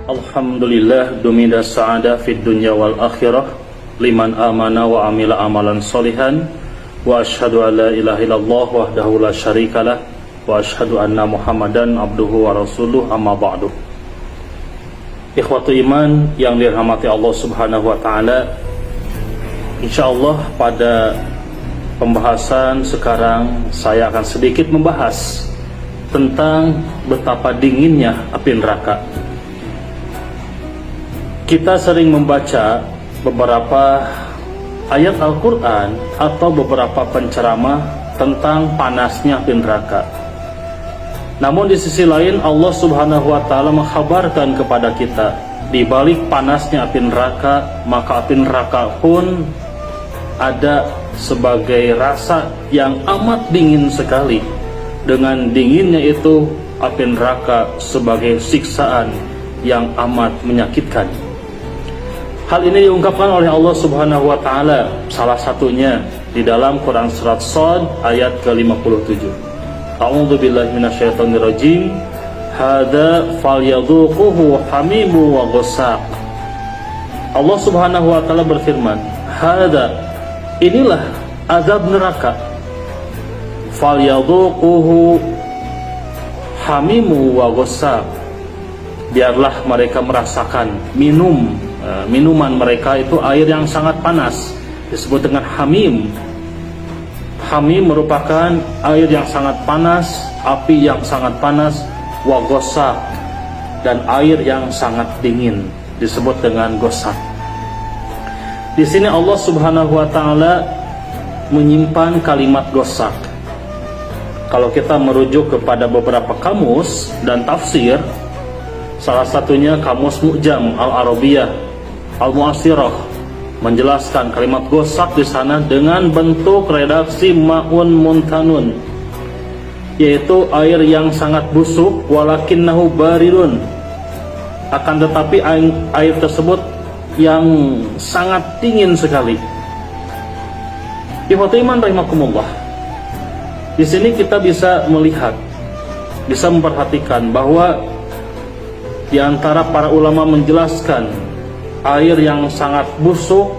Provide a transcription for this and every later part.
Alhamdulillah dumida sa'ada fid dunya wal akhirah liman amana wa amila amalan solihan wa ashhadu an la ilaha illallah wahdahu la syarikalah wa ashhadu anna Muhammadan abduhu wa rasuluh amma ba'du. Ikhwatu iman yang dirahmati Allah Subhanahu wa taala, insyaallah pada pembahasan sekarang saya akan sedikit membahas tentang betapa dinginnya api neraka. Kita sering membaca beberapa ayat Al-Quran atau beberapa penceramah tentang panasnya api neraka. Namun di sisi lain Allah Subhanahu wa taala mengkhabarkan kepada kita, di balik panasnya api neraka, maka api neraka pun ada sebagai rasa yang amat dingin sekali. Dengan dinginnya itu, api neraka sebagai siksaan yang amat menyakitkan. Hal ini diungkapkan oleh Allah Subhanahu wa taala salah satunya di dalam Quran surat Shad ayat ke-57. A'udzu billahi minasyaitonir rajim. Hadza falyadhuquhu hamimu wa ghassaq. Allah Subhanahu wa taala berfirman, hadza, inilah azab neraka. Falyadhuquhu hamimu wa ghassaq. Biarlah mereka merasakan minuman mereka itu air yang sangat panas, disebut dengan hamim. Hamim merupakan air yang sangat panas, api yang sangat panas, wa ghassaq, dan air yang sangat dingin, disebut dengan ghassaq. Di sini Allah Subhanahu wa taala menyimpan kalimat ghassaq. Kalau kita merujuk kepada beberapa kamus dan tafsir, salah satunya kamus Mu'jam Al-Arabiyah Al-Mu'asirah menjelaskan kalimat ghassaq di sana dengan bentuk redaksi ma'un muntanun, yaitu air yang sangat busuk, walakinnahu baridun, akan tetapi air tersebut yang sangat dingin sekali. Ikhwatu iman rahimakumullah, di sini kita bisa melihat, bisa memperhatikan bahwa di antara para ulama menjelaskan air yang sangat busuk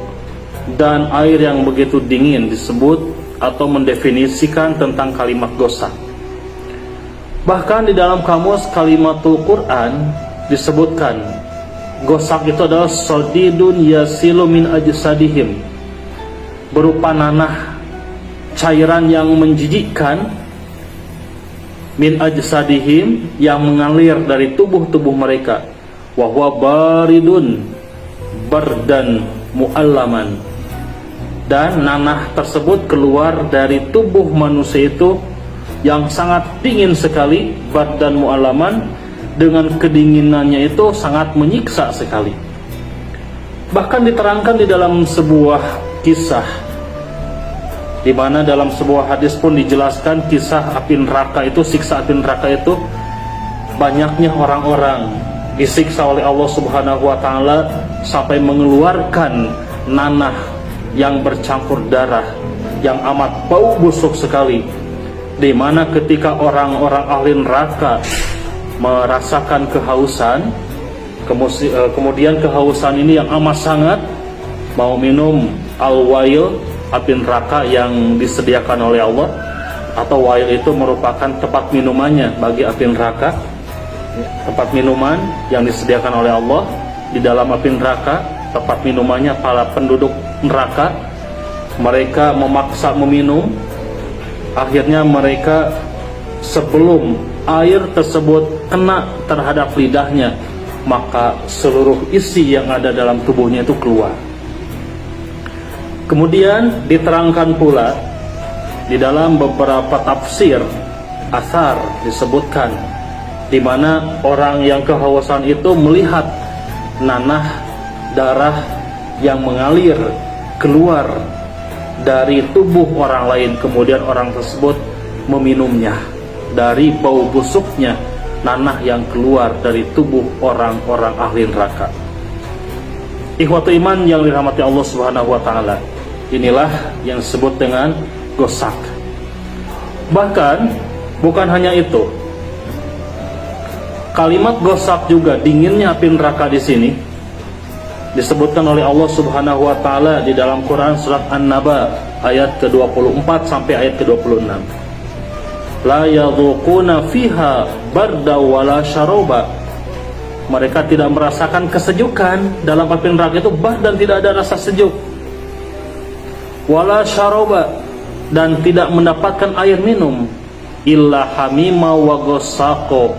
dan air yang begitu dingin disebut atau mendefinisikan tentang kalimat ghassaq. Bahkan di dalam kamus Kalimatul Quran disebutkan ghassaq itu adalah sadidun yasilu min ajsadihim, berupa nanah, cairan yang menjijikkan, min ajsadihim, yang mengalir dari tubuh-tubuh mereka, wa huwa baridun bardan mu'allaman, dan nanah tersebut keluar dari tubuh manusia itu yang sangat dingin sekali, bardan mu'allaman, dengan kedinginannya itu sangat menyiksa sekali. Bahkan diterangkan di dalam sebuah kisah, di mana dalam sebuah hadis pun dijelaskan kisah api neraka itu, siksa api neraka itu, banyaknya orang-orang disiksa oleh Allah Subhanahu wa taala sampai mengeluarkan nanah yang bercampur darah yang amat bau busuk sekali, di mana ketika orang-orang ahli neraka merasakan kehausan, kemudian kehausan ini yang amat sangat, mau minum al-wail, api neraka yang disediakan oleh Allah, atau wail itu merupakan tempat minumannya bagi api neraka, tempat minuman yang disediakan oleh Allah di dalam api neraka, tempat minumannya para penduduk neraka. Mereka memaksa meminum, akhirnya mereka sebelum air tersebut kena terhadap lidahnya, maka seluruh isi yang ada dalam tubuhnya itu keluar. Kemudian diterangkan pula di dalam beberapa tafsir asar disebutkan, di mana orang yang kehausan itu melihat nanah darah yang mengalir keluar dari tubuh orang lain, kemudian orang tersebut meminumnya dari bau busuknya nanah yang keluar dari tubuh orang-orang ahli neraka. Ikhwatu iman yang dirahmati Allah Subhanahu wa taala, inilah yang disebut dengan ghassaq. Bahkan bukan hanya itu, Kalimat gosaq juga, dinginnya api neraka di sini disebutkan oleh Allah Subhanahu wa taala di dalam Quran surat An-Naba ayat ke-24 sampai ayat ke-26. La yadhuquna fiha barda wala syaroba. Mereka tidak merasakan kesejukan dalam api neraka itu, bahkan tidak ada rasa sejuk. Wala syaroba, dan tidak mendapatkan air minum. Illa hamima wa ghassaqa,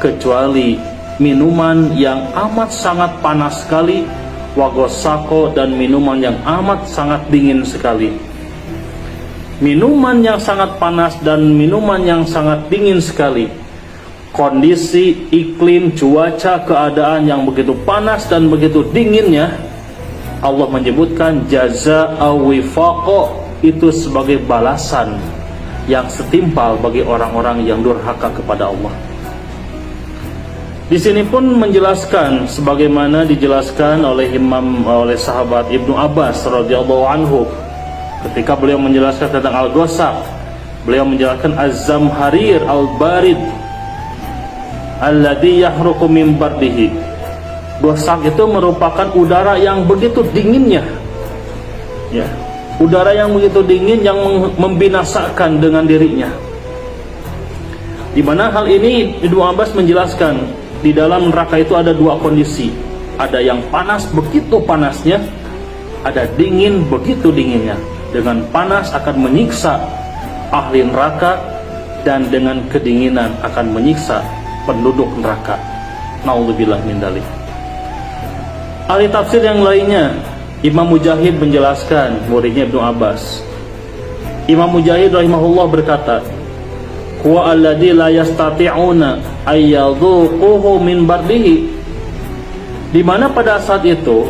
kecuali minuman yang amat sangat panas sekali, wa ghassaqa, dan minuman yang amat sangat dingin sekali. Minuman yang sangat panas dan minuman yang sangat dingin sekali. Kondisi iklim, cuaca, keadaan yang begitu panas dan begitu dinginnya, Allah menyebutkan jazaa'a wifaqa, itu sebagai balasan yang setimpal bagi orang-orang yang durhaka kepada Allah. Di sini pun menjelaskan sebagaimana dijelaskan oleh sahabat Ibnu Abbas radhiyallahu anhu ketika beliau menjelaskan tentang al-ghasaq. Beliau menjelaskan az-zamharir al-barid alladhi yahruqu min bardihi. Ghasaq itu merupakan udara yang begitu dinginnya, ya, udara yang begitu dingin yang membinasakan dengan dirinya. Di mana hal ini Ibnu Abbas menjelaskan di dalam neraka itu ada dua kondisi. Ada yang panas begitu panasnya, ada dingin begitu dinginnya. Dengan panas akan menyiksa ahli neraka, dan dengan kedinginan akan menyiksa penduduk neraka. Naudzubillah min dzalik. Ahli tafsir yang lainnya, Imam Mujahid menjelaskan, muridnya Ibnu Abbas. Imam Mujahid rahimahullah berkata, huwa alladzi la yastati'una ayyadhuquhu min bardihi. Di mana pada saat itu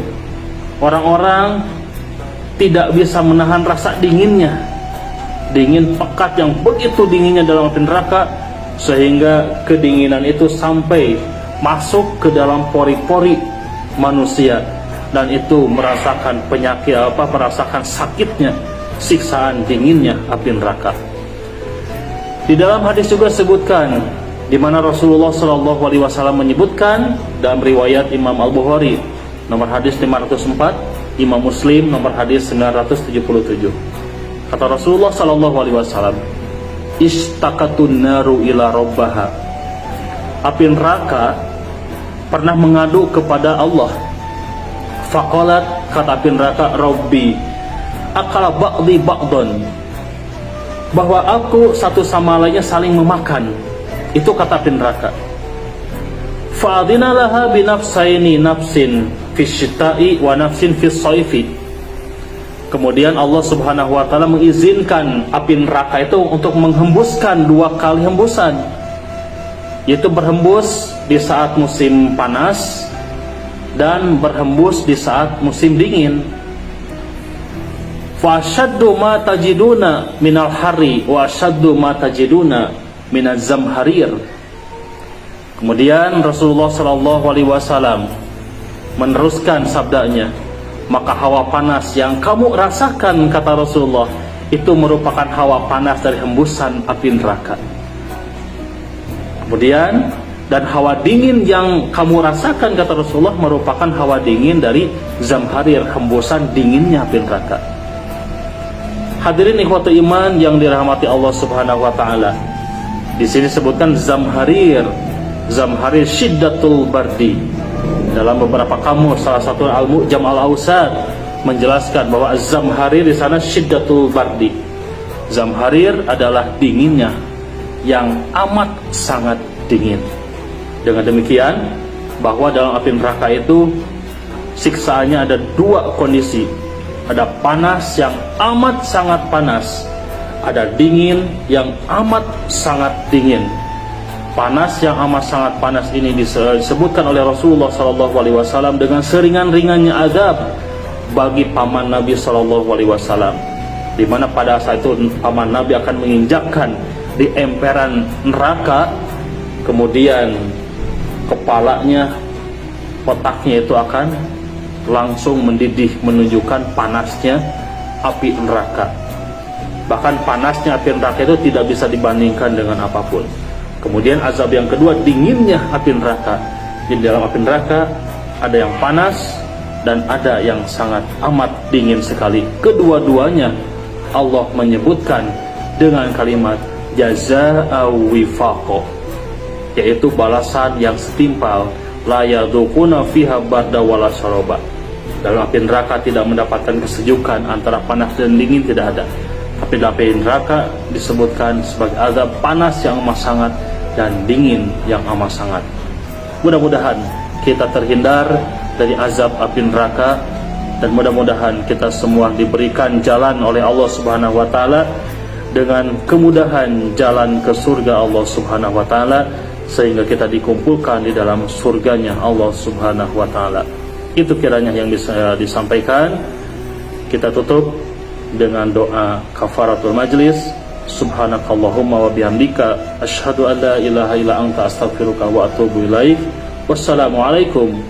orang-orang tidak bisa menahan rasa dinginnya, dingin pekat yang begitu dinginnya dalam api neraka, sehingga kedinginan itu sampai masuk ke dalam pori-pori manusia, dan itu merasakan penyakit merasakan sakitnya, siksaan dinginnya api neraka. Di dalam hadis juga disebutkan, di mana Rasulullah SAW menyebutkan dalam riwayat Imam Al-Bukhari nomor hadis 504, Imam Muslim nomor hadis 977. Kata Rasulullah SAW, ishtaqatun naru ila rabbaha. Api neraka pernah mengadu kepada Allah. Faqalat, kata api neraka, Rabbi akala ba'di ba'don, bahwa aku satu sama lainnya saling memakan. Itu kata api neraka. Fa'adina laha binafsaini nafsin fisyita'i wa nafsin fis-saifi. Kemudian Allah Subhanahu wa taala mengizinkan api neraka itu untuk menghembuskan dua kali hembusan, yaitu berhembus di saat musim panas dan berhembus di saat musim dingin. Fa ashaddu ma tajiduna minal harri wa ashaddu ma tajiduna minaz zamharir. Kemudian Rasulullah SAW meneruskan sabdanya, maka hawa panas yang kamu rasakan, kata Rasulullah, itu merupakan hawa panas dari hembusan api neraka. Kemudian, dan hawa dingin yang kamu rasakan, kata Rasulullah, merupakan hawa dingin dari zamharir, hembusan dinginnya api neraka. Hadirin ikhwatu iman yang dirahmati Allah Subhanahu wa taala. Di sini disebutkan zamharir. Zamharir syiddatul bardi. Dalam beberapa kamus, salah satu Al-Mu'jam Al-Awsat menjelaskan bahwa zamharir di sana syiddatul bardi. Zamharir adalah dinginnya yang amat sangat dingin. Dengan demikian, bahwa dalam api neraka itu siksaannya ada dua kondisi. Ada panas yang amat sangat panas, ada dingin yang amat sangat dingin. Panas yang amat sangat panas ini disebutkan oleh Rasulullah SAW dengan seringan-ringannya azab bagi paman Nabi SAW, di mana pada saat itu paman Nabi akan menginjakkan di emperan neraka, kemudian kepalanya, otaknya itu akan langsung mendidih, menunjukkan panasnya api neraka. Bahkan panasnya api neraka itu tidak bisa dibandingkan dengan apapun. Kemudian azab yang kedua, dinginnya api neraka. Di dalam api neraka ada yang panas dan ada yang sangat amat dingin sekali. Kedua-duanya Allah menyebutkan dengan kalimat jazaa'a wifaqa, yaitu balasan yang setimpal. La yadzuquna fiha barda wala syaraba. Dalam api neraka tidak mendapatkan kesejukan, antara panas dan dingin tidak ada. Tapi dalam api neraka disebutkan sebagai azab panas yang amat sangat dan dingin yang amat sangat. Mudah-mudahan kita terhindar dari azab api neraka, dan mudah-mudahan kita semua diberikan jalan oleh Allah Subhanahu wa taala dengan kemudahan jalan ke surga Allah Subhanahu wa taala, sehingga kita dikumpulkan di dalam surganya Allah Subhanahu wa taala. Itu kiranya yang bisa disampaikan. Kita tutup dengan doa kafaratul majlis. Subhanakallahumma wa bihamdika asyhadu an la ilaha illa anta astaghfiruka wa atubu ilaik. Wassalamualaikum